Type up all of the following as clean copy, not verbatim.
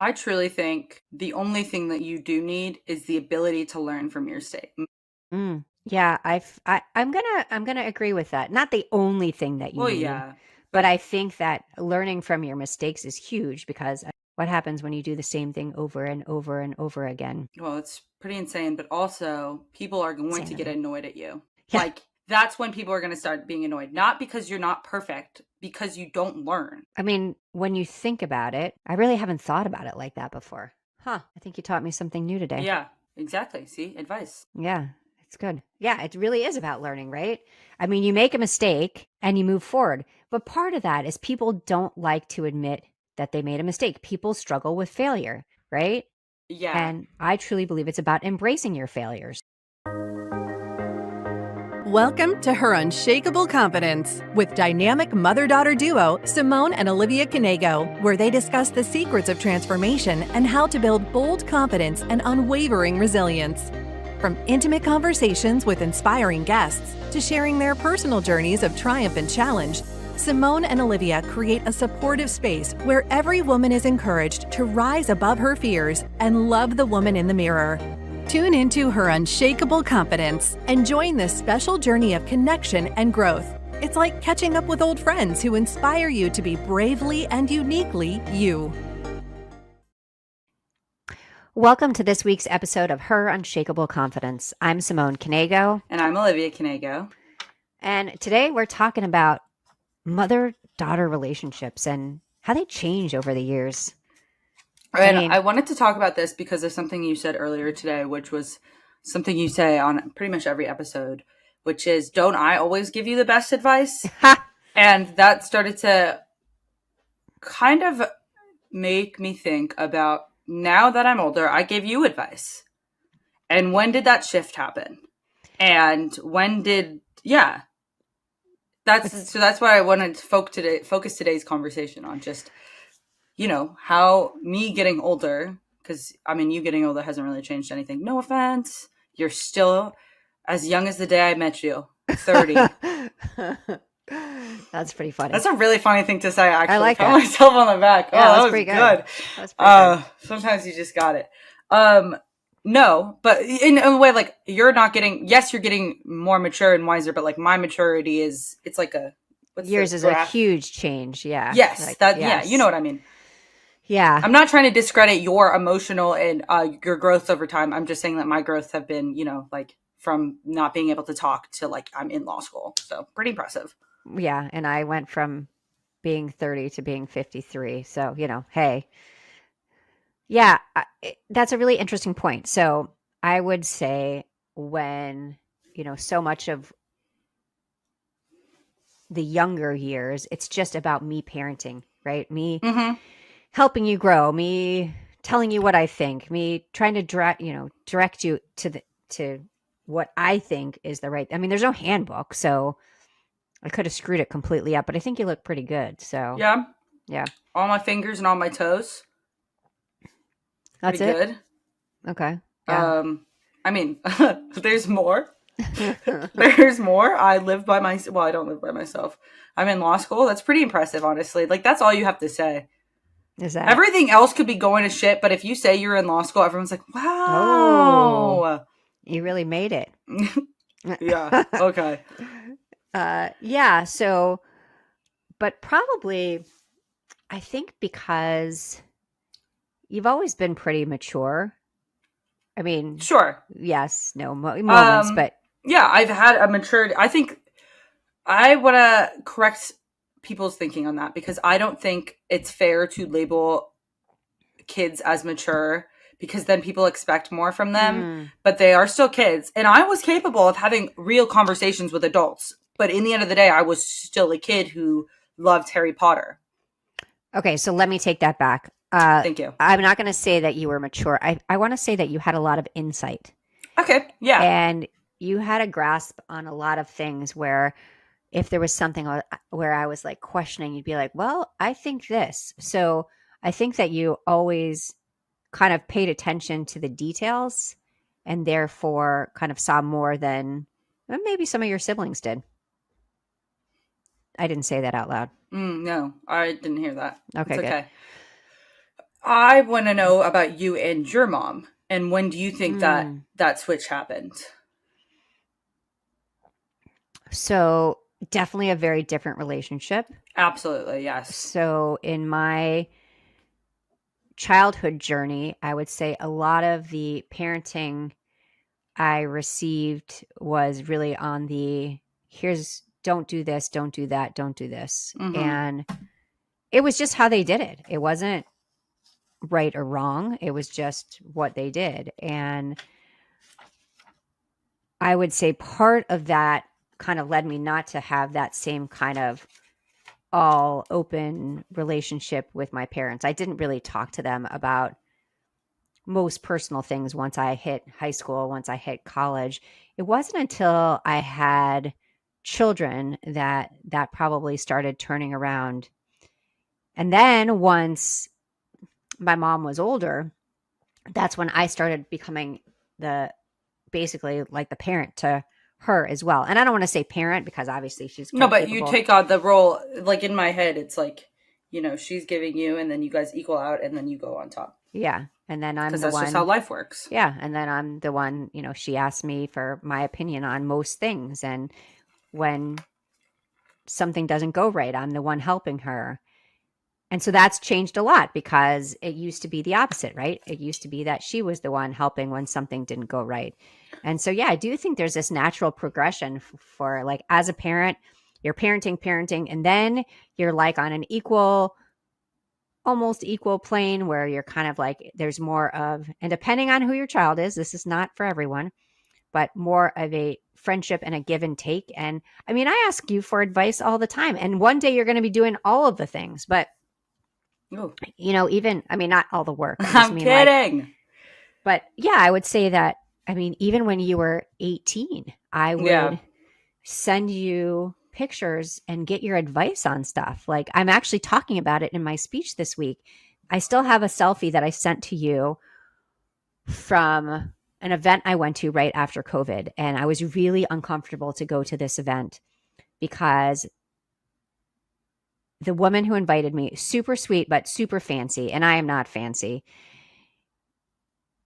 I truly think the only thing that you do need is the ability to learn from your state. Yeah, I'm gonna agree with that. Not the only thing that you Well, need, yeah, but but I think that learning from your mistakes is huge because what happens when you do the same thing over and over and over again? well, it's pretty insane. But also, people are going to get Insanity. annoyed at you. Yeah. Like, that's when people are going to start being annoyed. Not because you're not perfect, because you don't learn. I mean, when you think about it, I really haven't thought about it like that before. Huh. I think you taught me something new today. Yeah, exactly. See, advice. Yeah, it's good. Yeah, it really is about learning, right? I mean, you make a mistake and you move forward. But part of that is people don't like to admit that they made a mistake. People struggle with failure, right? Yeah. And I truly believe it's about embracing your failures. Welcome to Her Unshakeable Confidence with dynamic mother-daughter duo Simone and Olivia Knego, where they discuss the secrets of transformation and how to build bold confidence and unwavering resilience. From intimate conversations with inspiring guests to sharing their personal journeys of triumph and challenge, Simone and Olivia create a supportive space where every woman is encouraged to rise above her fears and love the woman in the mirror. Tune into Her Unshakable Confidence and join this special journey of connection and growth. It's like catching up with old friends who inspire you to be bravely and uniquely you. Welcome to this week's episode of Her Unshakable Confidence. I'm Simone Knego, And I'm Olivia Knego. and today we're talking about mother-daughter relationships and how they change over the years. I And I mean, wanted to talk about this because of something you said earlier today, which was something you say on pretty much every episode, which is, don't I always give you the best advice? ha, And that started to kind of make me think about, now that I'm older, I give you advice. And when did that shift happen? And when did, yeah, it's that's why I wanted to focus today's conversation on, just, how me getting older, because I mean, you getting older hasn't really changed anything. No offense. You're still as young as the day I met you, 30. That's pretty funny. That's a really funny thing to say, I actually. like Pat that. myself on the back. Yeah, Oh, that's that was pretty good. good. That's pretty good. Sometimes you just got it. No, but in a way, like, yes, you're getting more mature and wiser, but like my maturity it's like what's the Yours is a graph? huge change. Yeah. Yes, Like, yeah, you know yes. what I mean. Yeah. I'm not trying to discredit your emotional and your growth over time. I'm just saying that my growth have been, like, from not being able to talk to, like, I'm in law school. So pretty impressive. Yeah. And I went from being 30 to being 53. So, hey. Yeah. That's a really interesting point. So I would say when, so much of the younger years, it's just about me parenting, right? Me Mm-hmm. helping you grow, me telling you what I think, me trying to direct you to what I think is the right. I mean, there's no handbook, so I could have screwed it completely up, but I think you look pretty good. So, Yeah. yeah. All my fingers and all my toes. Pretty That's it. good. Okay. Yeah. Um, I mean, there's more. There's more. I live by myself. Well, I don't live by myself. I'm in law school. That's pretty impressive, honestly. Like, that's all you have to say. Is that? Everything else could be going to shit, but if you say you're in law school, everyone's like, Oh, wow. you really made it. Yeah. Okay. Yeah, so but probably I think because you've always been pretty mature. I mean, Sure. yes, no moments, Um, but yeah, I've had a maturity. I think I want to correct people's thinking on that, because I don't think it's fair to label kids as mature, because then people expect more from them, mm, but they are still kids. And I was capable of having real conversations with adults. But in the end of the day, I was still a kid who loved Harry Potter. okay, so let me take that back. Thank you. I'm not going to say that you were mature. I want to say that you had a lot of insight Okay. Yeah. and you had a grasp on a lot of things where if there was something where I was like questioning, you'd be like, well, I think this. So I think that you always kind of paid attention to the details and therefore kind of saw more than maybe some of your siblings did. I didn't say that out loud. No, I didn't hear that. It's Okay, good. okay. I want to know about you and your mom. And when do you think that Mm. that switch happened? So definitely a very different relationship. Absolutely, yes. So in my childhood journey, I would say a lot of the parenting I received was really on the here's don't do this, don't do that, don't do this. Mm-hmm. And it was just how they did it. It wasn't right or wrong. It was just what they did. And I would say part of that kind of led me not to have that same kind of all open relationship with my parents. I didn't really talk to them about most personal things once I hit high school, once I hit college. It wasn't until I had children that probably started turning around. And then once my mom was older, that's when I started becoming the basically like the parent to her as well. And I don't want to say parent because obviously she's No, quite but you capable. take on the role, like in my head, it's like, she's giving you, and then you guys equal out, and then you go on top. Yeah. And then I'm Because the that's one. just how life works. Yeah. And then I'm the one, she asked me for my opinion on most things. And when something doesn't go right, I'm the one helping her. And so that's changed a lot because it used to be the opposite, right? It used to be that she was the one helping when something didn't go right. And so, yeah, I do think there's this natural progression for like as a parent, you're parenting, and then you're like on an almost equal plane where you're kind of like, there's more of, and depending on who your child is, this is not for everyone, but more of a friendship and a give and take. And I mean, I ask you for advice all the time. And one day you're going to be doing all of the things, but Ooh. even, I mean, not all the work. I just I'm mean kidding. but yeah, I would say that, I mean, even when you were 18, I Yeah. would send you pictures and get your advice on stuff. Like I'm actually talking about it in my speech this week. I still have a selfie that I sent to you from an event I went to right after COVID. And I was really uncomfortable to go to this event because the woman who invited me, super sweet, but super fancy. And I am not fancy.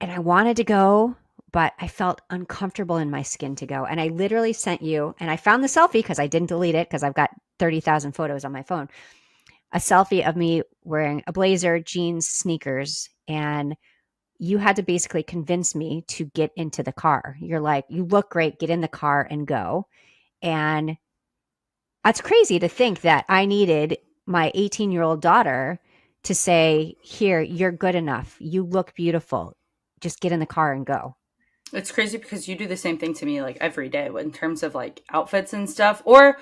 And I wanted to go, but I felt uncomfortable in my skin to go. And I literally sent you, and I found the selfie because I didn't delete it because I've got 30,000 photos on my phone, a selfie of me wearing a blazer, jeans, sneakers. And you had to basically convince me to get into the car. You're like, you look great, get in the car and go. And that's crazy to think that I needed my 18-year-old daughter to say, here, you're good enough. You look beautiful. Just get in the car and go. It's crazy because you do the same thing to me like every day in terms of like outfits and stuff. Or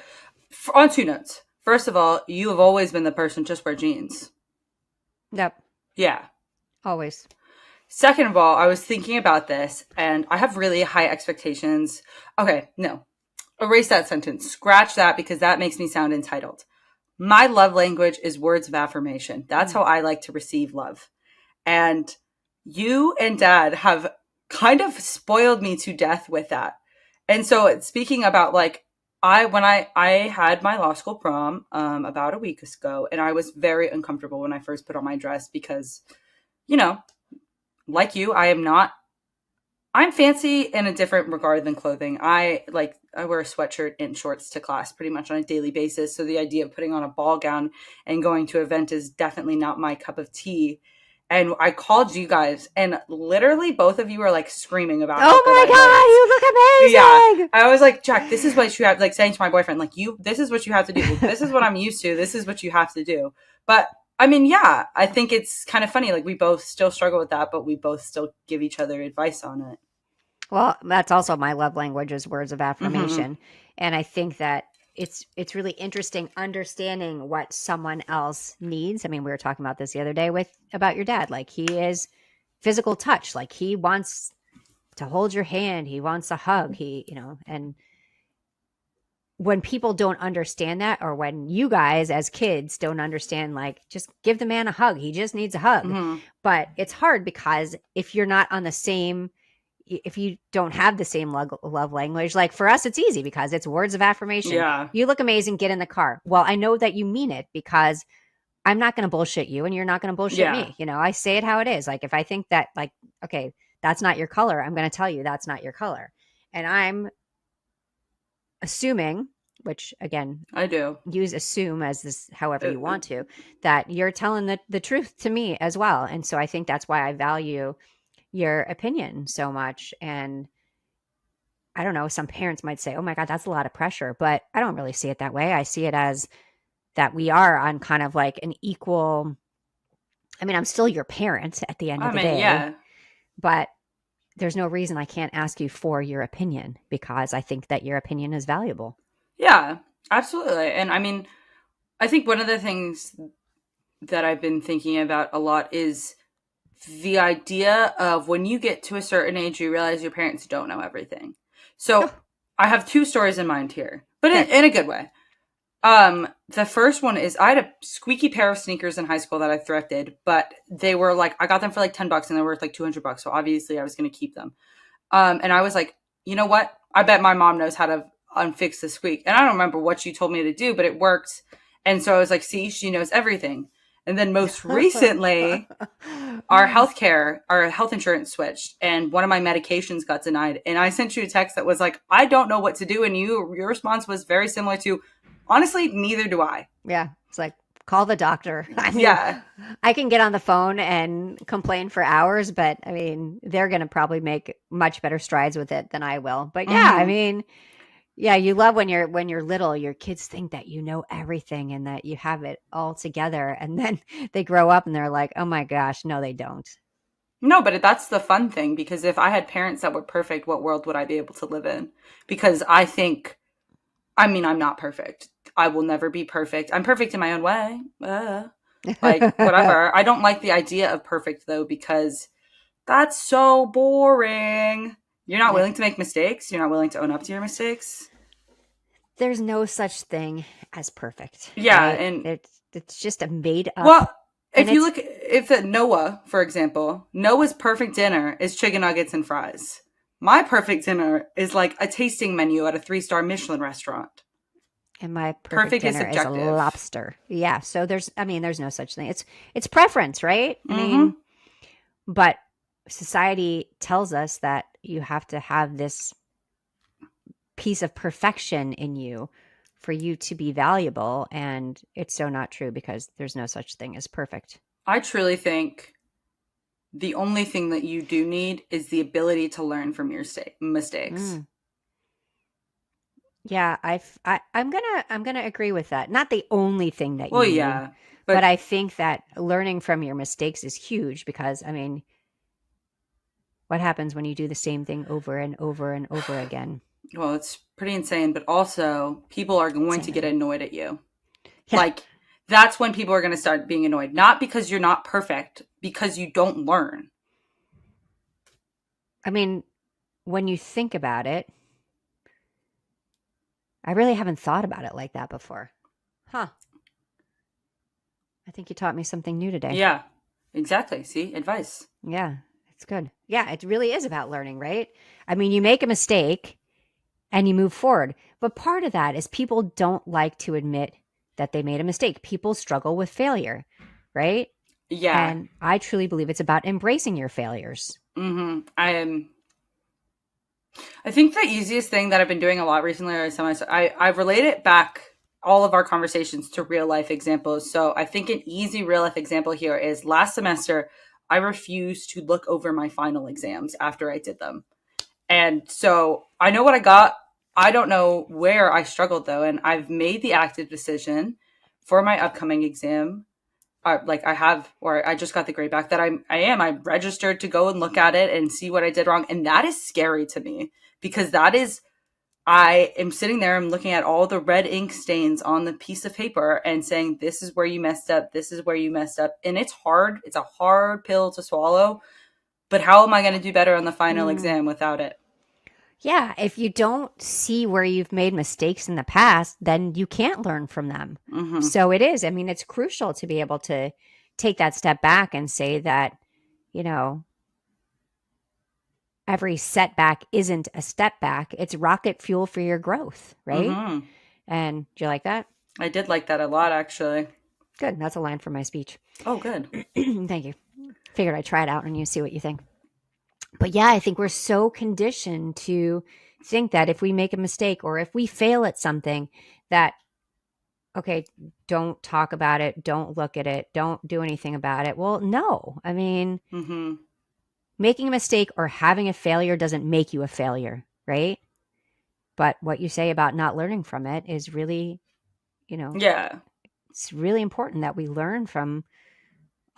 on two notes. First of all, you have always been the person just wear jeans. Yep. Yeah. Always. Second of all, I was thinking about this and I have really high expectations. Okay, no. Erase that sentence. Scratch that because that makes me sound entitled. My love language is words of affirmation. That's how I like to receive love. And you and Dad have kind of spoiled me to death with that. And so speaking about like, when I had my law school prom about a week ago, and I was very uncomfortable when I first put on my dress because, like you, I'm fancy in a different regard than clothing. I wear a sweatshirt and shorts to class pretty much on a daily basis. So the idea of putting on a ball gown and going to an event is definitely not my cup of tea. And I called you guys, and literally both of you were like screaming about. Oh my God, you look amazing! Yeah, I was like, Jack, this is what you have. Like saying to my boyfriend, like this is what you have to do. This is what I'm used to. This is what you have to do. But I mean, yeah, I think it's kind of funny. Like we both still struggle with that, but we both still give each other advice on it. Well, that's also my love language is words of affirmation. And I think that it's really interesting understanding what someone else needs. I mean, we were talking about this the other day about your dad. Like he is physical touch. Like he wants to hold your hand. He wants a hug. And when people don't understand that, or when you guys as kids don't understand, like just give the man a hug. He just needs a hug. But it's hard because if you're not on the same, if you don't have the same love language, like for us, it's easy because it's words of affirmation. Yeah. You look amazing, get in the car. Well, I know that you mean it because I'm not going to bullshit you and you're not going to bullshit Yeah. me. I say it how it is. Like if I think that like, okay, that's not your color, I'm going to tell you that's not your color. And I'm assuming, which again, I do. use assume as this however you want to, that you're telling the truth to me as well. And so I think that's why I value your opinion so much. And I don't know, some parents might say, oh my God, that's a lot of pressure, but I don't really see it that way. I see it as that we are on kind of like an equal, I mean, I'm still your parent at the end of the day, yeah. but there's no reason I can't ask you for your opinion because I think that your opinion is valuable. Yeah, absolutely. And I mean, I think one of the things that I've been thinking about a lot is the idea of when you get to a certain age, you realize your parents don't know everything. So I have two stories in mind here, but in a good way. The first one is I had a squeaky pair of sneakers in high school that I thrifted, but they were like, I got them for like $10 and they're worth like $200. So obviously I was going to keep them. And I was like, you know what? I bet my mom knows how to unfix the squeak. And I don't remember what she told me to do, but it worked. And so I was like, see, she knows everything. And then most recently, our health insurance switched and one of my medications got denied. And I sent you a text that was like, I don't know what to do. And your response was very similar to, honestly, neither do I. Yeah. It's like, call the doctor. I mean, Yeah. I can get on the phone and complain for hours, but I mean, they're going to probably make much better strides with it than I will. But yeah, I mean, yeah, you love when you're little, your kids think that you know everything and that you have it all together. And then they grow up and they're like, oh my gosh, no, they don't. No, but that's the fun thing, because if I had parents that were perfect, what world would I be able to live in? Because I'm not perfect. I will never be perfect. I'm perfect in my own way. Like, whatever. I don't like the idea of perfect, though, because that's so boring. You're not willing to make mistakes. You're not willing to own up to your mistakes. There's no such thing as perfect. Yeah, right? and it's just a made up. Well, if Noah, for example, Noah's perfect dinner is chicken nuggets and fries. My perfect dinner is like a tasting menu at a 3-star Michelin restaurant. And my perfect dinner is a lobster. Yeah. So there's no such thing. It's preference, right? I mean, but society tells us that you have to have this piece of perfection in you for you to be valuable. And it's so not true because there's no such thing as perfect. I truly think the only thing that you do need is the ability to learn from your mistakes. Yeah, I'm gonna agree with that. Not the only thing that you need. Yeah, but I think that learning from your mistakes is huge because I mean, what happens when you do the same thing over and over and over again? Well, it's pretty insane, but also people are going to get annoyed at you. Yeah. Like, that's when people are going to start being annoyed. Not because you're not perfect, because you don't learn. I mean, when you think about it, I really haven't thought about it like that before. Huh. I think you taught me something new today. Yeah, exactly. See, advice. Yeah, it's good. Yeah, it really is about learning, right? I mean, you make a mistake and you move forward. But part of that is people don't like to admit that they made a mistake. People struggle with failure, right? Yeah. And I truly believe it's about embracing your failures. Mm-hmm. I think the easiest thing that I've been doing a lot recently is I've related back all of our conversations to real life examples. So I think an easy real life example here is last semester, I refused to look over my final exams after I did them. And so I know what I got. I don't know where I struggled, though. And I've made the active decision for my upcoming exam. I just got the grade back that I'm registered to go and look at it and see what I did wrong. And that is scary to me because I am sitting there, I'm looking at all the red ink stains on the piece of paper and saying, this is where you messed up. This is where you messed up. And it's hard. It's a hard pill to swallow. But how am I going to do better on the final exam without it? Yeah, if you don't see where you've made mistakes in the past, then you can't learn from them. Mm-hmm. So it is. I mean, it's crucial to be able to take that step back and say that, every setback isn't a step back. It's rocket fuel for your growth, right? Mm-hmm. And do you like that? I did like that a lot, actually. Good. That's a line from my speech. Oh, good. Thank you. Figured I'd try it out and you see what you think. But yeah, I think we're so conditioned to think that if we make a mistake or if we fail at something that, okay, don't talk about it, don't look at it, don't do anything about it. Well, no. I mean, making a mistake or having a failure doesn't make you a failure, right? But what you say about not learning from it is really, Yeah. it's really important that we learn from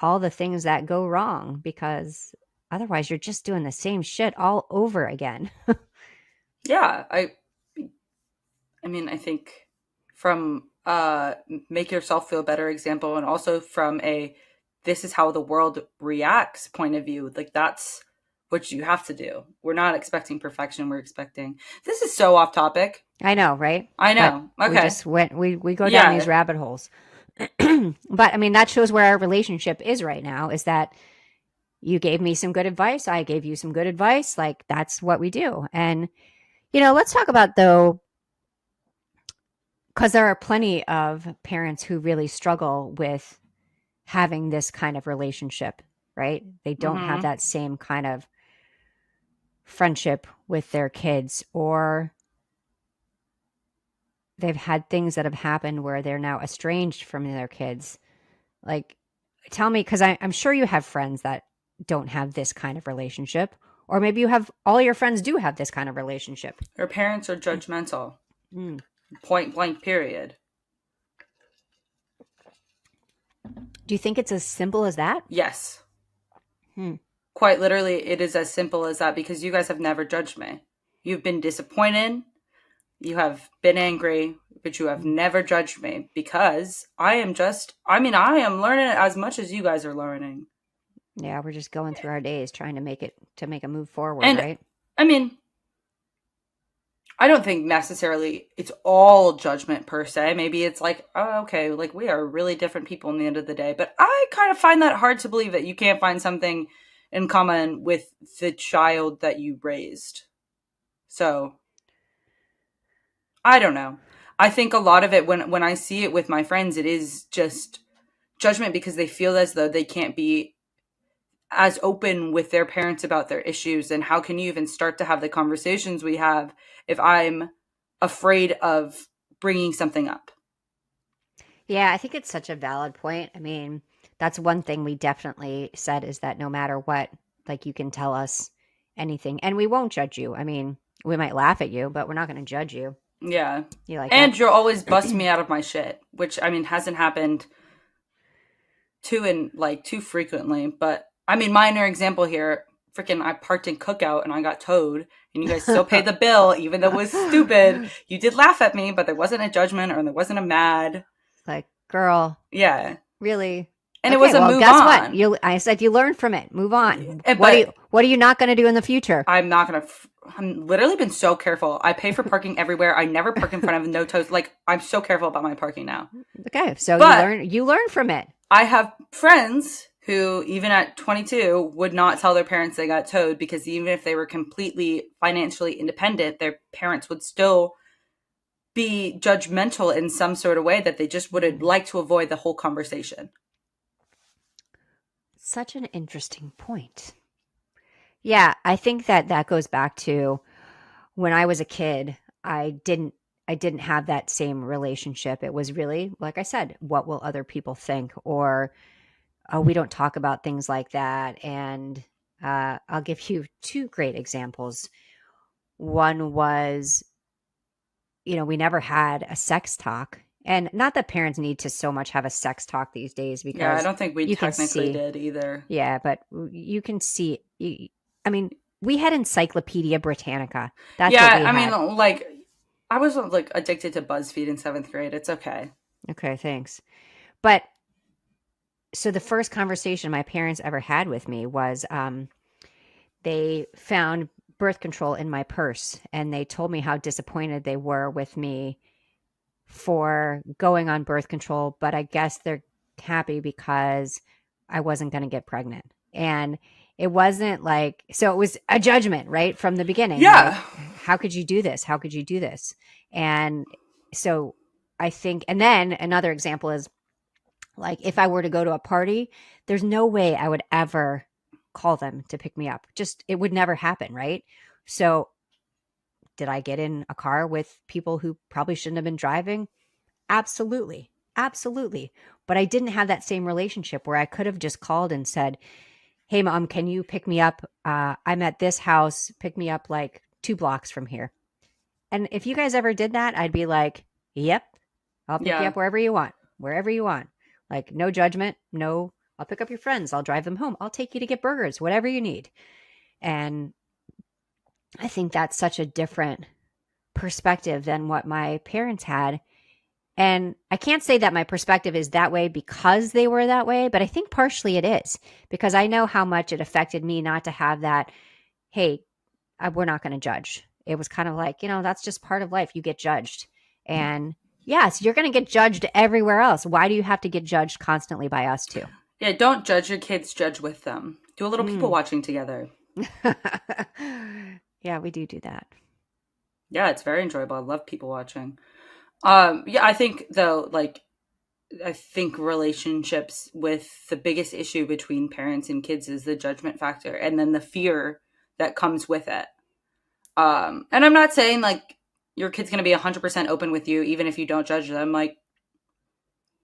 all the things that go wrong, because otherwise you're just doing the same shit all over again. Yeah. I mean, I think from make yourself feel better example, and also from a this is how the world reacts point of view, like that's what you have to do. We're not expecting perfection. We're expecting, this is so off topic. I know, right? I know. But okay. We go down these rabbit holes. But I mean, that shows where our relationship is right now, is that you gave me some good advice. I gave you some good advice. Like, that's what we do. And, let's talk about, though, because there are plenty of parents who really struggle with having this kind of relationship, right? They don't have that same kind of friendship with their kids, or they've had things that have happened where they're now estranged from their kids. Like, tell me, because I'm sure you have friends that don't have this kind of relationship, or maybe you have, all your friends do have this kind of relationship. Their parents are judgmental. Point blank, period. Do you think it's as simple as that? Yes. Quite literally, it is as simple as that, because you guys have never judged me. You've been disappointed. You have been angry, but you have never judged me, because I am learning as much as you guys are learning. Yeah, we're just going through our days trying to make a move forward, and, right? I mean, I don't think necessarily it's all judgment per se. Maybe it's like, oh, okay, like we are really different people in the end of the day. But I kind of find that hard to believe, that you can't find something in common with the child that you raised. So, I don't know. I think a lot of it, when I see it with my friends, it is just judgment, because they feel as though they can't be as open with their parents about their issues. And how can you even start to have the conversations we have if I'm afraid of bringing something up? Yeah, I think it's such a valid point. I mean, that's one thing we definitely said, is that no matter what, like, you can tell us anything and we won't judge you. I mean, we might laugh at you, but we're not going to judge you. Yeah. You like and that? You'll always bust me out of my shit, which, I mean, hasn't happened too frequently. But I mean, minor example here, freaking I parked in Cookout and I got towed, and you guys still paid the bill, even though it was stupid. You did laugh at me, but there wasn't a judgment, or there wasn't a mad. Like, girl. Yeah. Really? And okay, it was a move guess on. What? I said you learn from it. Move on. But what are you not going to do in the future? I'm not going to. I'm literally been so careful. I pay for parking everywhere. I never park in front of no toes. Like, I'm so careful about my parking now. Okay, so you learn from it. I have friends who, even at 22, would not tell their parents they got towed, because even if they were completely financially independent, their parents would still be judgmental in some sort of way, that they just would like to avoid the whole conversation. Such an interesting point. Yeah, I think that goes back to when I was a kid. I didn't have that same relationship. It was really, like I said, what will other people think? Or, oh, we don't talk about things like that. And I'll give you two great examples. One was, we never had a sex talk. And not that parents need to so much have a sex talk these days, because I don't think we technically did either. Yeah, but you can see. I mean, we had Encyclopedia Britannica. That's what we had. Mean, like, I was like addicted to BuzzFeed in 7th grade. It's okay. Okay, thanks. But so the first conversation my parents ever had with me was they found birth control in my purse, and they told me how disappointed they were with me for going on birth control, but I guess they're happy because I wasn't going to get pregnant. And it wasn't like, so it was a judgment right from the beginning. Yeah. Like, how could you do this? How could you do this? And so I think, and then another example is Like if I were to go to a party, there's no way I would ever call them to pick me up. Just it would never happen, right? So did I get in a car with people who probably shouldn't have been driving? Absolutely. Absolutely. But I didn't have that same relationship where I could have just called and said, "Hey, mom, can you pick me up? I'm at this house. Pick me up like 2 blocks from here." And if you guys ever did that, I'd be like, "Yep, I'll pick you Yeah. up wherever you want, wherever you want." Like, no judgment. No, I'll pick up your friends. I'll drive them home. I'll take you to get burgers, whatever you need. And I think that's such a different perspective than what my parents had. And I can't say that my perspective is that way because they were that way, but I think partially it is because I know how much it affected me not to have that, hey, we're not going to judge. It was kind of like, that's just part of life. You get judged. And yes, you're going to get judged everywhere else. Why do you have to get judged constantly by us too? Yeah, don't judge your kids, judge with them. Do a little people watching together. Yeah, we do that. Yeah, it's very enjoyable. I love people watching. Yeah, I think though, I think relationships with the biggest issue between parents and kids is the judgment factor and then the fear that comes with it. And I'm not saying like your kid's going to be 100% open with you, even if you don't judge them,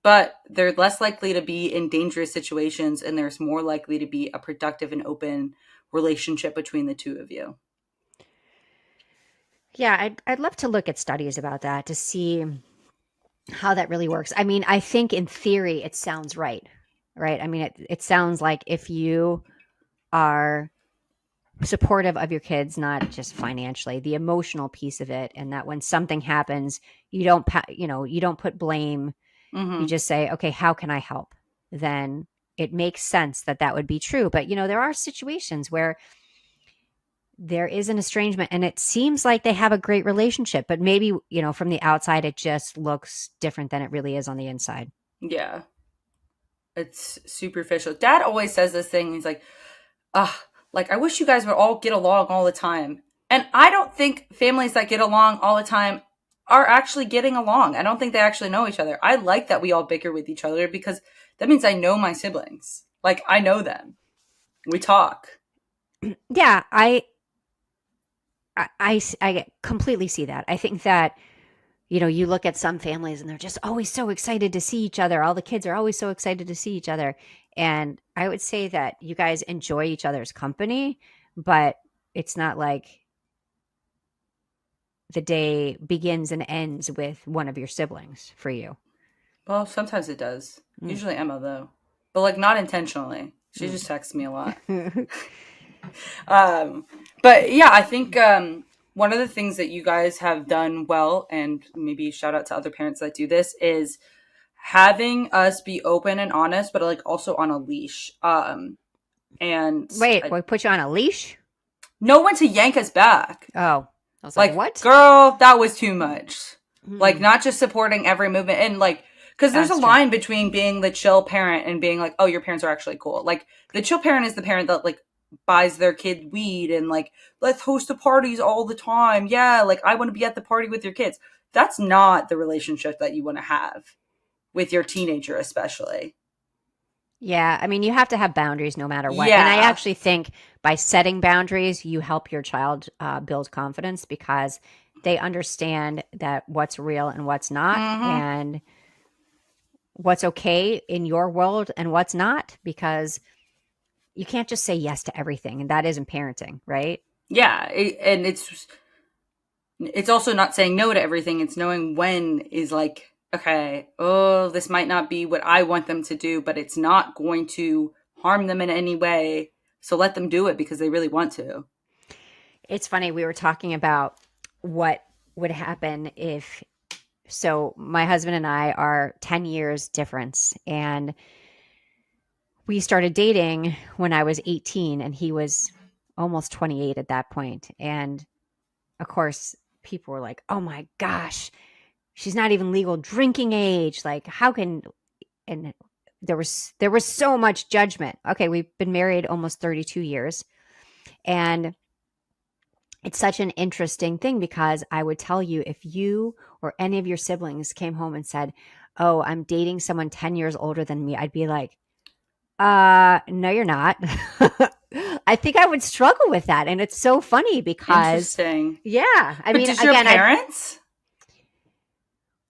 but they're less likely to be in dangerous situations and there's more likely to be a productive and open relationship between the two of you. Yeah, I'd love to look at studies about that to see how that really works. I mean, I think in theory it sounds right? I mean, it sounds like if you are supportive of your kids, not just financially, the emotional piece of it, and that when something happens, you don't put blame. Mm-hmm. You just say, okay, how can I help? Then it makes sense that would be true. But there are situations where there is an estrangement and it seems like they have a great relationship, but maybe, from the outside, it just looks different than it really is on the inside. Yeah. It's superficial. Dad always says this thing. He's like, I wish you guys would all get along all the time. And I don't think families that get along all the time are actually getting along. I don't think they actually know each other. I like that we all bicker with each other because that means I know my siblings. Like, I know them. We talk. Yeah, I completely see that. I think that, you look at some families and they're just always so excited to see each other. All the kids are always so excited to see each other. And I would say that you guys enjoy each other's company, but it's not like the day begins and ends with one of your siblings for you. Well, sometimes it does. Usually Emma, though. But, not intentionally. She just texts me a lot. But yeah, I think one of the things that you guys have done well, and maybe shout out to other parents that do this, is having us be open and honest, but also on a leash. And wait, we put you on a leash? No one to yank us back. Oh, I was like, what? Girl, that was too much. Not just supporting every movement and because there's a line between being the chill parent and being like, oh, your parents are actually cool. The chill parent is the parent that buys their kid weed and let's host the parties all the time. Yeah, I want to be at the party with your kids. That's not the relationship that you want to have with your teenager, especially. Yeah, I mean, you have to have boundaries no matter what. Yeah. And I actually think by setting boundaries, you help your child build confidence because they understand that what's real and what's not, and what's okay in your world and what's not, because you can't just say yes to everything, and that isn't parenting, right? Yeah, and it's also not saying no to everything. It's knowing when is okay, oh, this might not be what I want them to do, but it's not going to harm them in any way. So let them do it because they really want to. It's funny. We were talking about what would happen if, so my husband and I are 10 years difference, and we started dating when I was 18 and he was almost 28 at that point. And of course, people were like, oh my gosh, she's not even legal drinking age. How can, and there was so much judgment. Okay, we've been married almost 32 years. And it's such an interesting thing because I would tell you if you or any of your siblings came home and said, oh, I'm dating someone 10 years older than me, I'd be like, no, you're not. I think I would struggle with that. And it's so funny because, Interesting. yeah, I But mean, does your again, parents?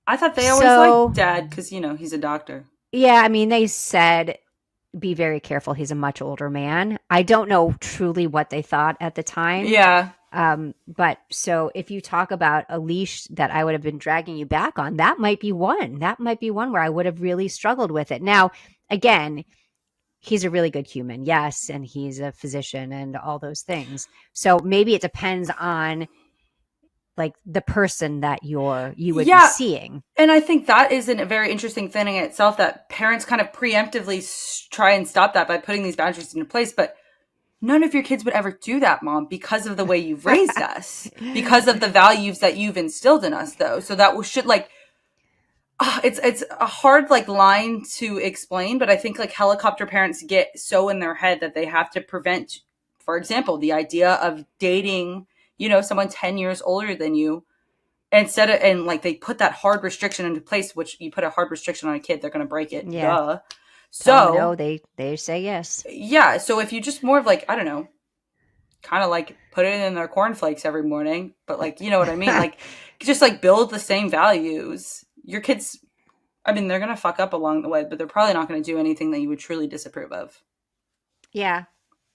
I thought they always So- liked dad because, you know, he's a doctor. yeah, I mean, they said, be very careful. He's a much older man. I don't know truly what they thought at the time. Yeah. But so if you talk about a leash that I would have been dragging you back on, that might be one. That might be one where I would have really struggled with it. Now, again, he's a really good human. Yes. And he's a physician and all those things. So maybe it depends on like the person that you would be seeing. And I think that is a very interesting thing in itself, that parents kind of preemptively try and stop that by putting these boundaries into place. But none of your kids would ever do that, Mom, because of the way you've raised us, because of the values that you've instilled in us, though. So that should like, it's a hard like line to explain, but I think like helicopter parents get so in their head that they have to prevent, for example, the idea of dating, you know, someone 10 years older than you instead of, and like they put that hard restriction into place, which you put a hard restriction on a kid, they're going to break it. Yeah. Duh. So no, they say yes. Yeah. So if you just more of like, I don't know, kind of like put it in their cornflakes every morning, but like, you know what I mean? Like just like build the same values. Your kids, I mean, they're going to fuck up along the way, but they're probably not going to do anything that you would truly disapprove of. Yeah.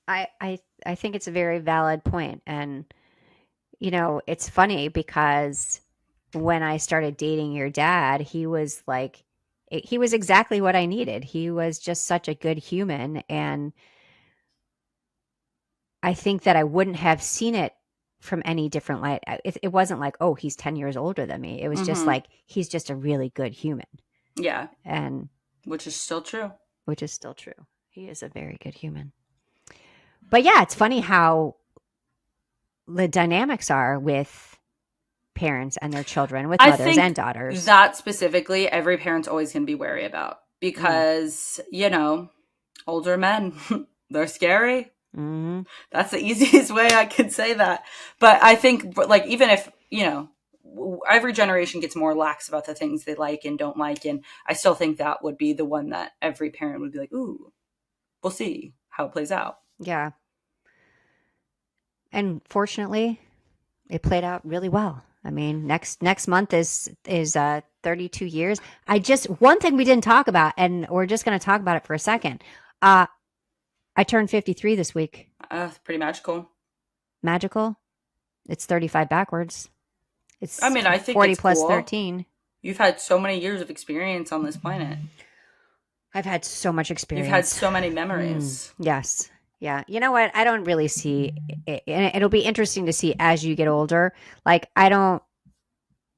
I think it's a very valid point. And, you know, it's funny because when I started dating your dad, he was exactly what I needed. He was just such a good human. And I think that I wouldn't have seen it from any different light. It wasn't like, oh, he's 10 years older than me. It was just like, he's just a really good human. Yeah. And which is still true. He is a very good human. But yeah, it's funny how the dynamics are with parents and their children, with mothers and daughters. That specifically, every parent's always going to be wary about because, you know, older men, they're scary. Mm-hmm. That's the easiest way I could say that. But I think, like, even if, you know, every generation gets more lax about the things they like and don't like, and I still think that would be the one that every parent would be like, ooh, we'll see how it plays out. Yeah. And fortunately, it played out really well. I mean, next month is 32 years. One thing we didn't talk about, and we're just going to talk about it for a second. I turned 53 this week. Pretty magical. Magical? It's 35 backwards. I think 40 it's plus cool. 13. You've had so many years of experience on this planet. I've had so much experience. You've had so many memories. Yes. Yeah. You know what? I don't really see it. And it'll be interesting to see as you get older. Like, I don't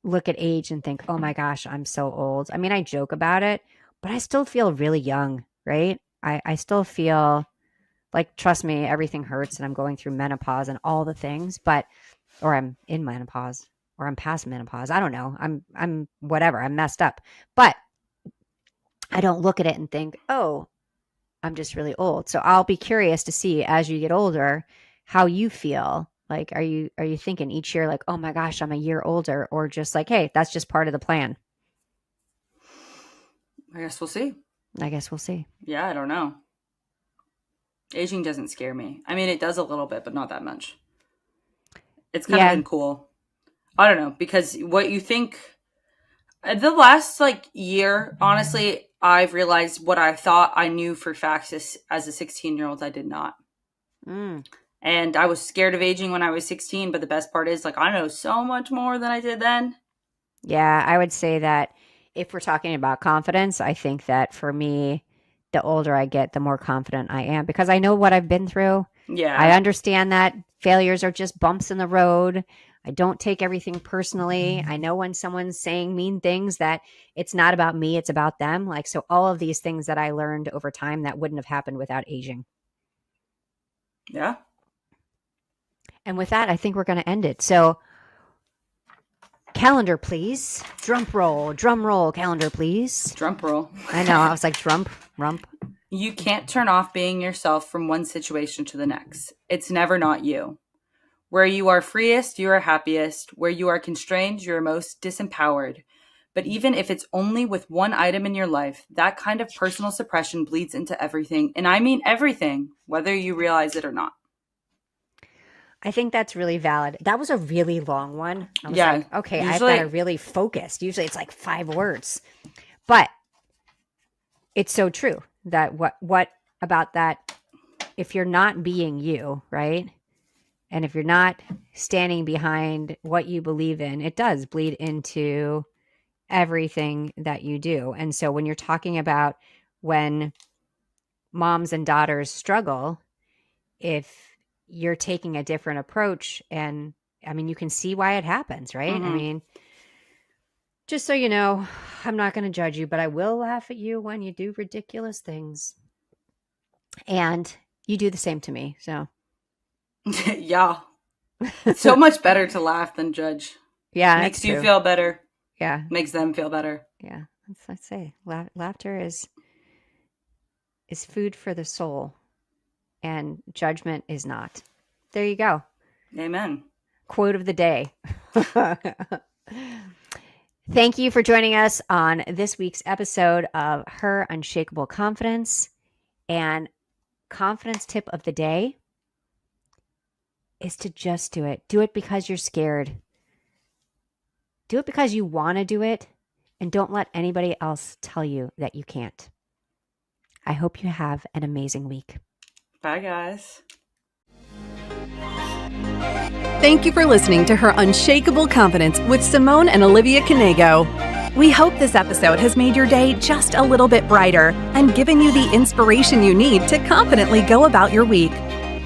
look at age and think, oh my gosh, I'm so old. I mean, I joke about it, but I still feel really young, right? I still feel like, trust me, everything hurts and I'm going through menopause and all the things, or I'm in menopause or I'm past menopause. I don't know. I'm whatever. I'm messed up, but I don't look at it and think, oh, I'm just really old. So I'll be curious to see as you get older, how you feel. Like, are you thinking each year like, oh my gosh, I'm a year older, or just like, hey, that's just part of the plan? I guess we'll see. Yeah, I don't know. Aging doesn't scare me. I mean, it does a little bit, but not that much. It's kind of been cool. I don't know, because what you think, the last like year, honestly, I've realized what I thought I knew for facts as a 16-year-old, I did not. And I was scared of aging when I was 16, but the best part is like I know so much more than I did then. Yeah, I would say that if we're talking about confidence, I think that for me, the older I get, the more confident I am because I know what I've been through. Yeah. I understand that failures are just bumps in the road. I don't take everything personally. I know when someone's saying mean things that it's not about me, it's about them. Like, so all of these things that I learned over time that wouldn't have happened without aging. Yeah. And with that, I think we're going to end it. So calendar, please. Drum roll, calendar, please. Drum roll. I know. I was like, rump. You can't turn off being yourself from one situation to the next. It's never not you. Where you are freest, you are happiest. Where you are constrained, you are most disempowered. But even if it's only with one item in your life, that kind of personal suppression bleeds into everything. And I mean everything, whether you realize it or not. I think that's really valid. That was a really long one. I was Yeah, like, okay, I've usually- got to really focus. Usually it's like 5 words. But it's so true that what about that, if you're not being you, right? And if you're not standing behind what you believe in, it does bleed into everything that you do. And so when you're talking about when moms and daughters struggle, if you're taking a different approach, and I mean, you can see why it happens, right? I mean, just so you know, I'm not going to judge you, but I will laugh at you when you do ridiculous things. And you do the same to me. So, yeah. It's so much better to laugh than judge. yeah. Makes that's you true. feel better. Yeah. Makes them feel better. Yeah. I'd say laughter is food for the soul, and judgment is not. There you go. Amen. Quote of the day. Thank you for joining us on this week's episode of Her Unshakable Confidence. And confidence tip of the day is to just do it. Do it because you're scared. Do it because you want to do it, and don't let anybody else tell you that you can't. I hope you have an amazing week. Bye, guys. Thank you for listening to Her Unshakable Confidence with Simone and Olivia Knego. We hope this episode has made your day just a little bit brighter and given you the inspiration you need to confidently go about your week.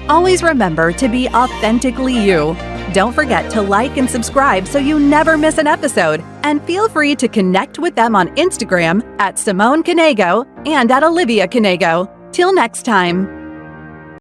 Always remember to be authentically you. Don't forget to like and subscribe so you never miss an episode. And feel free to connect with them on Instagram at Simone Knego and at Olivia Knego. Till next time.